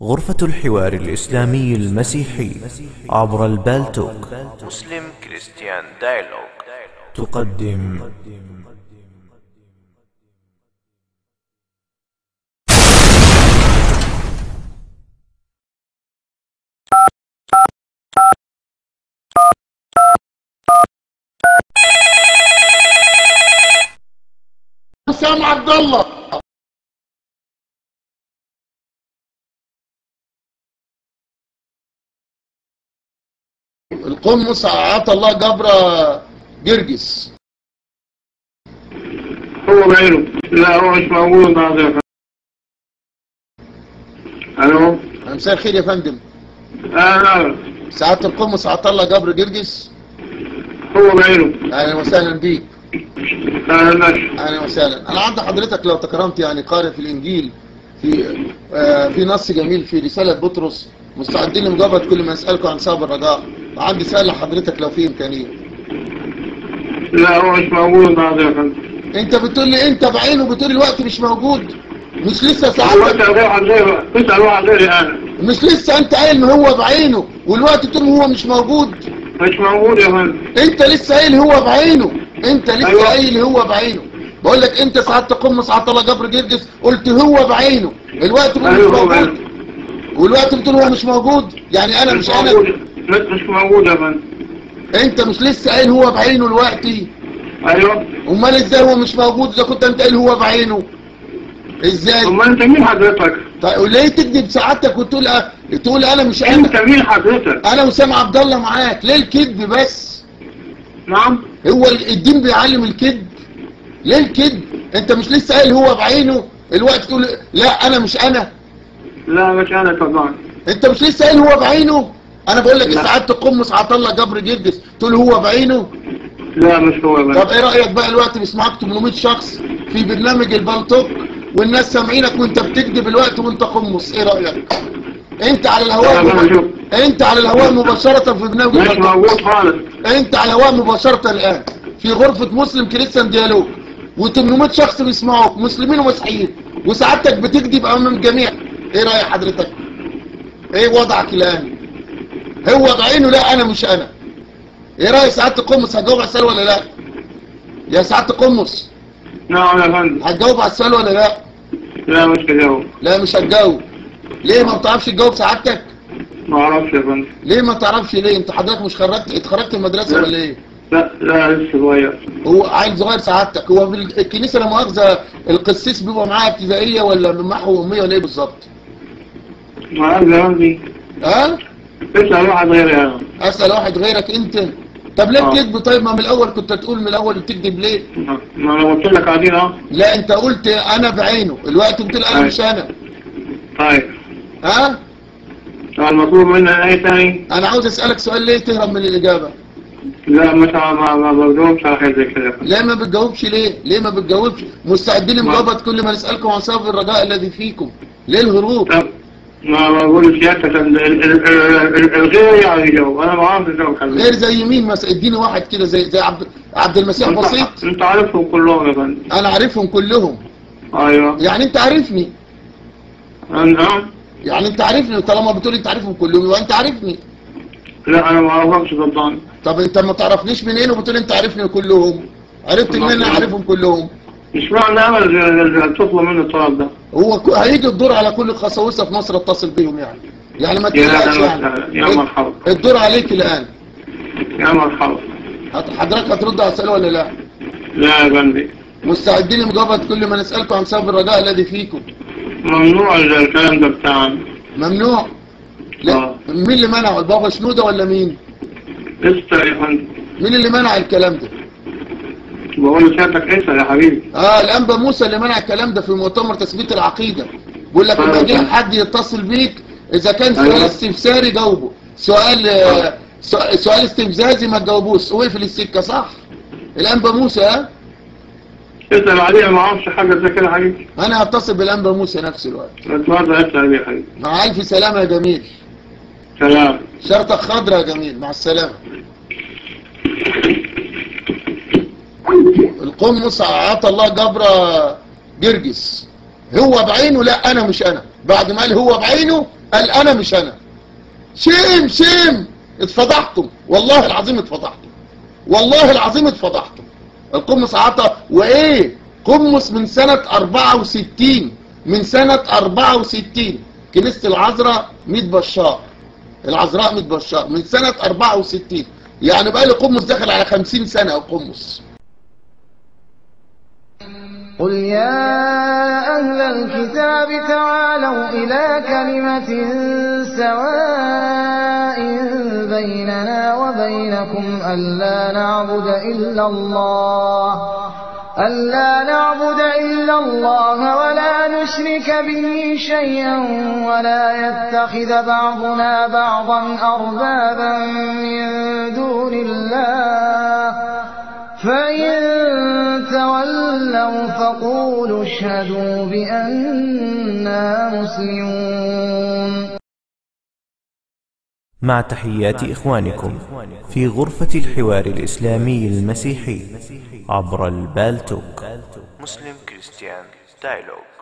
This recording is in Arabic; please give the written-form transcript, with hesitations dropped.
غرفة الحوار الإسلامي المسيحي عبر البالتوك مسلم كريستيان دايلوج تقدم حسام عبد الله. القمص عطا الله جبرة جرجس هو بعينه. لا هو مش موجود النهارده. الو مساء الخير يا فندم. لا سعادة القمص عطا الله جبرة جرجس. هو بعينه. اهلا وسهلا بيك. ماشي. اهلا وسهلا. انا عند حضرتك لو تكرمت يعني قارئ في الانجيل في نص جميل في رسالة بطرس، مستعدين لمجابهة كل ما يسألكم عن سبب الرجاء. عندي سؤال لحضرتك لو في امكانية. لا هو مش موجود النهارده يا فندم. انت بتقول لي انت بعينه، بتقول الوقت مش موجود، مش لسه الوقت ساعتك، واحد غيره، اسال واحد غيري انا. مش لسه انت قايل ان هو بعينه والوقت تقول هو مش موجود. مش موجود يا فندم. انت لسه قايل هو بعينه، انت لسه أيوة. قايل هو بعينه. بقول لك انت سعادة قمص عطا الله جبر جرجس قلت هو بعينه، الوقت بتقول أيوة مش هو موجود، بعينه. والوقت بتقول هو مش موجود. يعني انا مش انا، موجود. مش موجود يا فندم. انت مش لسه قايل هو بعينه دلوقتي؟ ايوه. امال ازاي هو مش موجود اذا كنت انت قايل هو بعينه؟ ازاي؟ امال انت مين حضرتك؟ طيب ليه تكذب سعادتك وتقول تقول انا مش انت انا؟ مين حضرتك؟ انا وسام عبد الله معاك، ليه الكذب بس؟ نعم. هو الدين بيعلم الكذب؟ ليه الكذب؟ انت مش لسه قايل هو بعينه، الوقت تقول لا انا مش انا؟ لا مش انا طبعا. انت مش لسه قايل هو بعينه؟ انا بقول لك لا. سعادة القمص عطا الله جبر جرجس تقول هو بعينه؟ لا مش هو يا طب فندم. ايه رايك بقى الوقت بيسمعك 800 شخص في برنامج البلطوك والناس سامعينك وانت بتكذب الوقت وانت قمص، ايه رايك؟ انت على الهواء انت على الهواء مباشرة في برنامج مش البلطوك، موجود خالص. انت على الهواء مباشرة الان في غرفة مسلم كريستيان ديالوج و800 شخص بيسمعوك مسلمين ومسيحيين، وسعادتك بتكذب امام الجميع. ايه رأي حضرتك؟ ايه وضعك الان؟ هو بعينه لا انا مش انا. ايه رأي سعادة القمص؟ هتجاوب على السؤال ولا لا؟ يا سعادة القمص نعم يا فندم. هتجاوب على السؤال ولا لا؟ لا مش هجاوب. لا مش هتجاوب. ليه ما بتعرفش تجاوب سعادتك؟ ما اعرفش يا فندم. ليه ما تعرفش ليه؟ انت حضرتك مش اتخرجت من المدرسة ولا ايه؟ لا لسه صغير. هو عيل صغير سعادتك. هو في الكنيسة لا مؤاخذة القسيس بيبقى معاه ابتدائية ولا من محو أمية ولا ايه بالظبط؟ ما عارف يا فندم. ها؟ اسأل واحد غيري انا. اسأل واحد غيرك انت؟ طب ليه آه. بتكذب؟ طيب ما من الاول كنت تقول من الاول بتكذب ليه؟ ما انا قلت لك قاعدين اهو. لا انت قلت انا بعينه، الوقت بتقول انا أيوة. مش انا. طيب. ها؟ المطلوب منا ايه تاني؟ انا عاوز اسألك سؤال، ليه تهرب من الاجابة؟ لا ما بجاوبش على حاجه زي كده. لا ما بتجاوبش ليه؟ ليه ما بتجاوبش؟ مستعدين لمجاوبة كل ما نسألكم عن سبب الرجاء الذي فيكم. ليه الهروب؟ طب ما بقول سيادتك الغير يعني يجاوب، انا ما اعرفش اجاوب. غير زي مين مثلا؟ اديني واحد كده زي عبد المسيح بسيط. انت عارفهم كلهم يا فندم. انا عارفهم كلهم. ايوه. يعني انت عارفني، نعم. يعني انت عارفني طالما بتقول انت عارفهم كلهم يبقى انت عارفني. لا انا ما اعرفهمش طبعا. طب انت ما تعرفنيش منين وبتقول انت عارفني كلهم؟ عرفت ان انا عارفهم كلهم؟ مش معنى امل تطلب مني الطلب ده. هو هيجي الدور على كل القساوسه في مصر اتصل بيهم يعني ما تقلقش يعني. يا مرحبا. الدور عليك الان. يا مرحبا. حضرتك هترد على السؤال ولا لا؟ لا يا فندم. مستعدين لمجابهة كل ما نسألكم عن سبب الرجاء الذي فيكم. ممنوع الكلام ده بتاعنا. ممنوع؟ لا. مين اللي منعه؟ البابا شنودة ولا مين؟ لسه يا فندم. مين اللي منع الكلام ده؟ بقول لسيادتك اسال يا حبيبي. الانبا موسى اللي منع الكلام ده في مؤتمر تثبيت العقيدة. بيقول لك لما يجي حد يتصل بيك اذا كان سؤال استفساري جاوبه، سؤال استفزازي ما تجاوبوش، وقفل السكة صح؟ الانبا موسى اسال عليه، ما اعرفش حاجه زي كده يا حبيبي. انا هتصل بالانبا موسى نفس الوقت. اتفضل اسال عليه يا حبيبي. مع الف سلامة يا جميل. سلام. شرطك خضرا يا جميل، مع السلامة. القمص عطا الله جبرة جرجس هو بعينه؟ لا انا مش انا. بعد ما قال هو بعينه قال انا مش انا. شيم شيم، اتفضحتم والله العظيم، اتفضحتم والله العظيم، اتفضحتم. القمص عطا وايه؟ قمص من سنة 64، من سنة 64 كنيسة العذراء 100 بشار، العذراء 100 بشار من سنة 64، يعني بقى لي قمص داخل على 50 سنة القمص. قل يا أهل الكتاب تعالوا إلى كلمة سواء بيننا وبينكم ألا نعبد إلا الله ولا نشرك به شيئا ولا يتخذ بعضنا بعضا أربابا من دون الله فإن تولوا فقولوا اشهدوا بأننا مسلمون. مع تحيات إخوانكم في غرفة الحوار الإسلامي المسيحي عبر البالتوك مسلم كريستيان دايلوج.